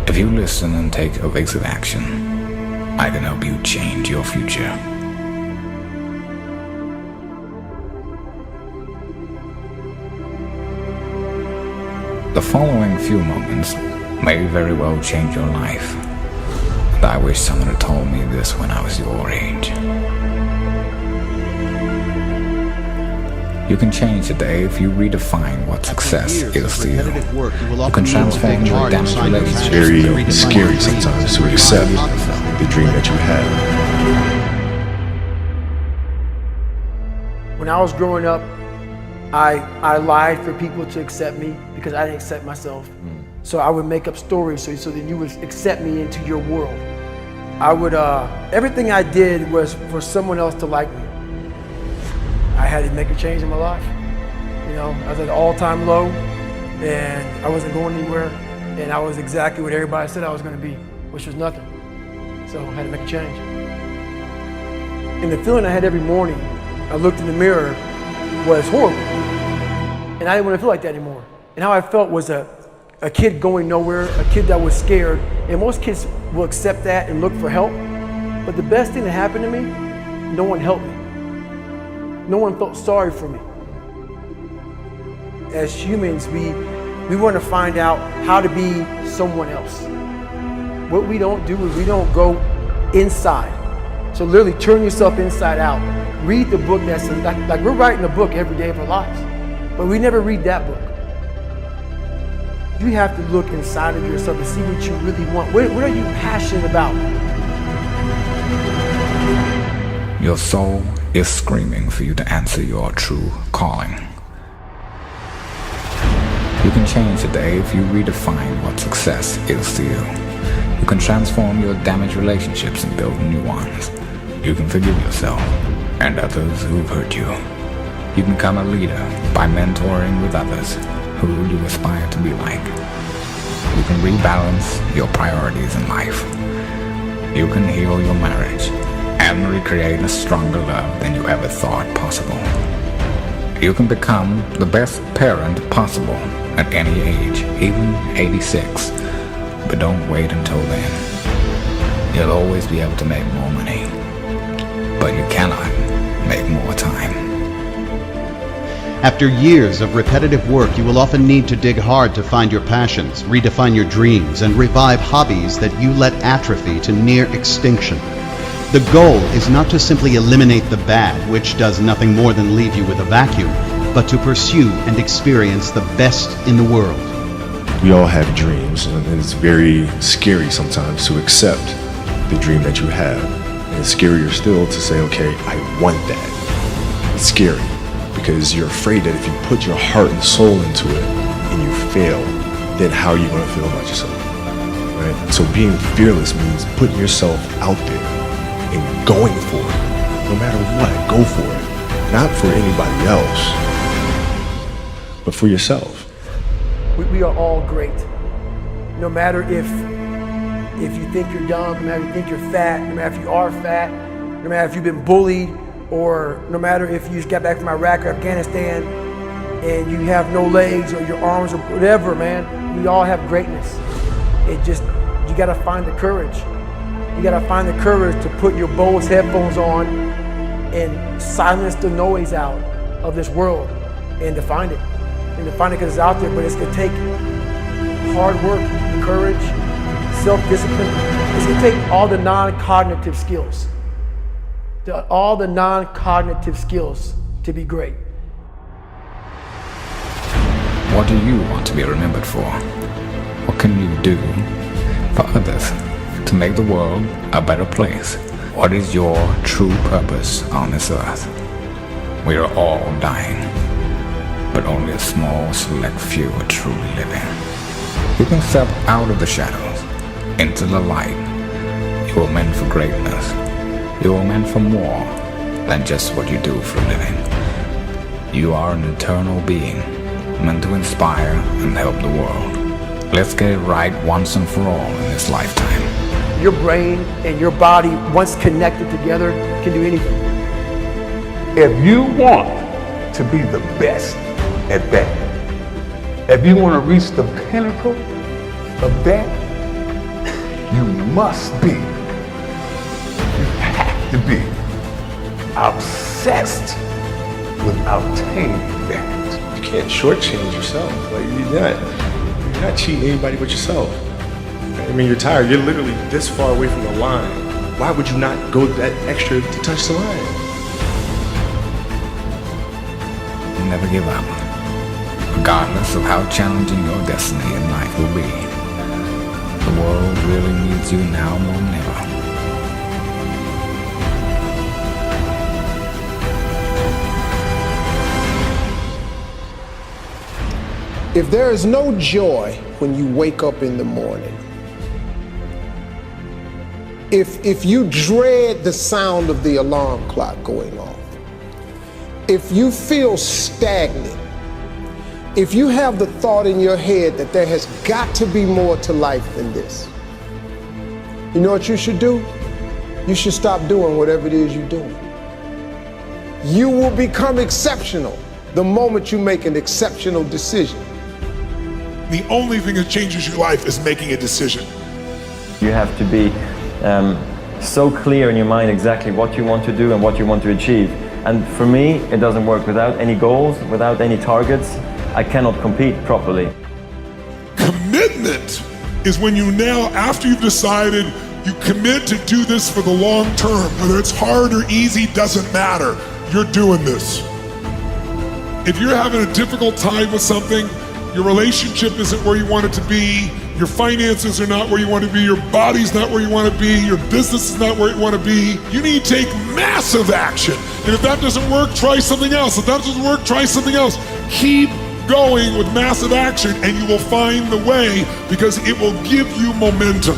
If you listen and take evasive action, I can help you change your future. The following few moments may very well change your life, and I wish someone had told me this when I was your age. You can change today if you redefine what success is to you. You can transform your damaged relationships. Very scary sometimes to accept the dream that you have. When I was growing up, I lied for people to accept me because I didn't accept myself. So I would make up stories so that you would accept me into your world. I would, everything I did was for someone else to like me. I had to make a change in my life. You know, I was at an all-time low and I wasn't going anywhere, and I was exactly what everybody said I was going to be, which was nothing. So I had to make a change. And the feeling I had every morning, I looked in the mirror, was horrible. And I didn't want to feel like that anymore. And how I felt was a kid going nowhere, a kid that was scared. And most kids will accept that and look for help. But the best thing that happened to me, no one helped me. No one felt sorry for me. As humans, we want to find out how to be someone else. What we don't do is we don't go inside. So literally turn yourself inside out. Read the book that says, like we're writing a book every day of our lives, but we never read that book. You have to look inside of yourself and see what you really want. What are you passionate about? Your soul is screaming for you to answer your true calling. You can change today if you redefine what success is to you. You can transform your damaged relationships and build new ones. You can forgive yourself and others who've hurt you. You can become a leader by mentoring with others who you aspire to be like. You can rebalance your priorities in life. You can heal your marriage and recreate a stronger love than you ever thought possible. You can become the best parent possible at any age, even 86. But don't wait until then. You'll always be able to make more money, but you cannot make more time. After years of repetitive work, you will often need to dig hard to find your passions, redefine your dreams, and revive hobbies that you let atrophy to near extinction. The goal is not to simply eliminate the bad, which does nothing more than leave you with a vacuum, but to pursue and experience the best in the world. We all have dreams, and it's very scary sometimes to accept the dream that you have. And it's scarier still to say, okay, I want that. It's scary because you're afraid that if you put your heart and soul into it and you fail, then how are you going to feel about yourself? Right? So being fearless means putting yourself out there and going for it. No matter what, go for it. Not for anybody else, but for yourself. We are all great. No matter if you think you're dumb, no matter if you think you're fat, no matter if you are fat, no matter if you've been bullied, or no matter if you just got back from Iraq or Afghanistan and you have no legs or your arms or whatever, man, we all have greatness. It just, you gotta find the courage. You gotta find the courage to put your Bose headphones on and silence the noise out of this world and to find it. And to find it because it's out there, but it's gonna take hard work, courage, self-discipline. It's gonna take all the non-cognitive skills. All the non-cognitive skills to be great. What do you want to be remembered for? What can you do for others to make the world a better place? What is your true purpose on this earth? We are all dying, but only a small select few are truly living. You can step out of the shadows into the light. You are meant for greatness. You are meant for more than just what you do for a living. You are an eternal being, meant to inspire and help the world. Let's get it right once and for all in this lifetime. Your brain and your body, once connected together, can do anything. If you want to be the best at that, if you want to reach the pinnacle of that, You must be, you have to be obsessed with obtaining that. You can't shortchange yourself. Like you're not cheating anybody but yourself. I mean, you're tired. You're literally this far away from the line. Why would you not go that extra to touch the line? Never give up, regardless of how challenging your destiny in life will be. The world really needs you now more than ever. If there is no joy when you wake up in the morning, if you dread the sound of the alarm clock going off, if you feel stagnant, if you have the thought in your head that there has got to be more to life than this, you know what you should do? You should stop doing whatever it is you're doing. You will become exceptional the moment you make an exceptional decision. The only thing that changes your life is making a decision. You have to be so clear in your mind exactly what you want to do and what you want to achieve. And for me, it doesn't work without any goals, without any targets. I cannot compete properly. Commitment is when you now, after you've decided, you commit to do this for the long term. Whether it's hard or easy, doesn't matter. You're doing this. If you're having a difficult time with something, your relationship isn't where you want it to be, your finances are not where you want to be, your body's not where you want to be, your business is not where you want to be, you need to take massive action. And if that doesn't work, try something else. If that doesn't work, try something else. Keep going with massive action and you will find the way, because it will give you momentum.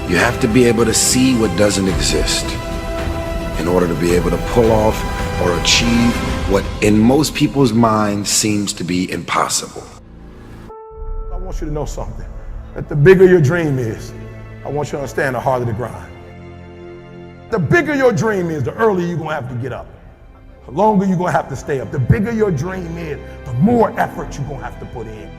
You have to be able to see what doesn't exist in order to be able to pull off or achieve what in most people's minds seems to be impossible. I want you to know something, that the bigger your dream is, I want you to understand the harder the grind. The bigger your dream is, the earlier you're gonna have to get up. The longer you're gonna have to stay up. The bigger your dream is, the more effort you're gonna have to put in.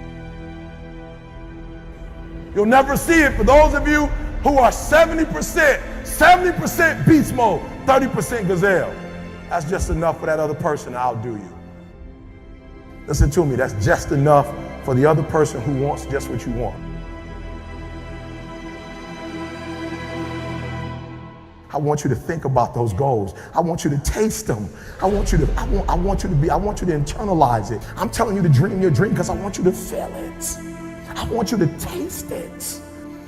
You'll never see it for those of you who are 70% beast mode, 30% gazelle. That's just enough for that other person to outdo you. Listen to me, that's just enough for the other person who wants just what you want. I want you to think about those goals. I want you to taste them. I want you to internalize it. I'm telling you to dream your dream because I want you to feel it. I want you to taste it.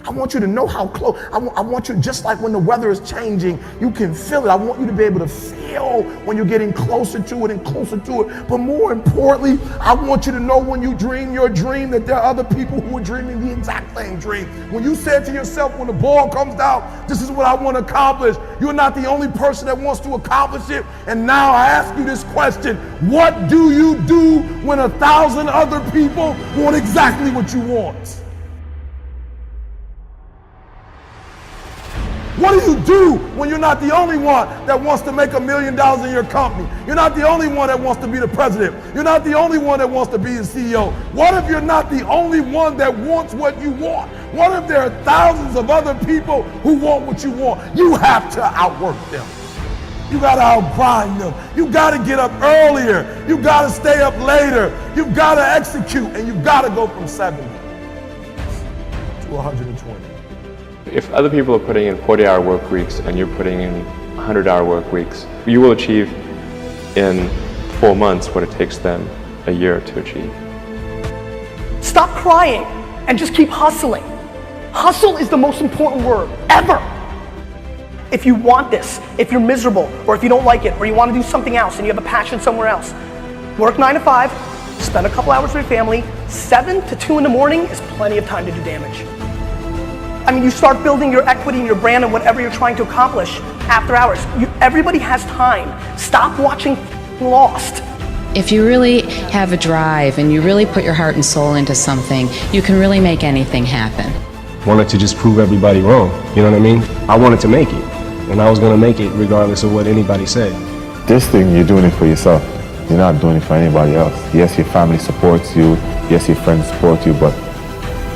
I want you to know how close. I want you, just like when the weather is changing, you can feel it. I want you to be able to feel when you're getting closer to it and closer to it. But more importantly, I want you to know when you dream your dream that there are other people who are dreaming the exact same dream. When you said to yourself, when the ball comes out, this is what I want to accomplish, you're not the only person that wants to accomplish it. And now I ask you this question: what do you do when 1,000 other people want exactly what you want? What do you do when you're not the only one that wants to make $1 million in your company? You're not the only one that wants to be the president. You're not the only one that wants to be the CEO. What if you're not the only one that wants what you want? What if there are thousands of other people who want what you want? You have to outwork them. You gotta outgrind them. You gotta get up earlier. You gotta stay up later. You gotta execute, and you gotta go from 70 to 120. If other people are putting in 40-hour work weeks and you're putting in 100-hour work weeks, you will achieve in 4 months what it takes them a year to achieve. Stop crying and just keep hustling. Hustle is the most important word ever. If you want this, if you're miserable, or if you don't like it, or you want to do something else and you have a passion somewhere else, work 9 to 5, spend a couple hours with your family. 7 to 2 in the morning is plenty of time to do damage. I mean, you start building your equity and your brand and whatever you're trying to accomplish after hours. Everybody has time. Stop watching Lost. If you really have a drive and you really put your heart and soul into something, you can really make anything happen. Wanted to just prove everybody wrong, you know what I mean? I wanted to make it, and I was gonna make it regardless of what anybody said. This thing, you're doing it for yourself. You're not doing it for anybody else. Yes, your family supports you. Yes, your friends support you, but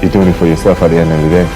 you're doing it for yourself at the end of the day.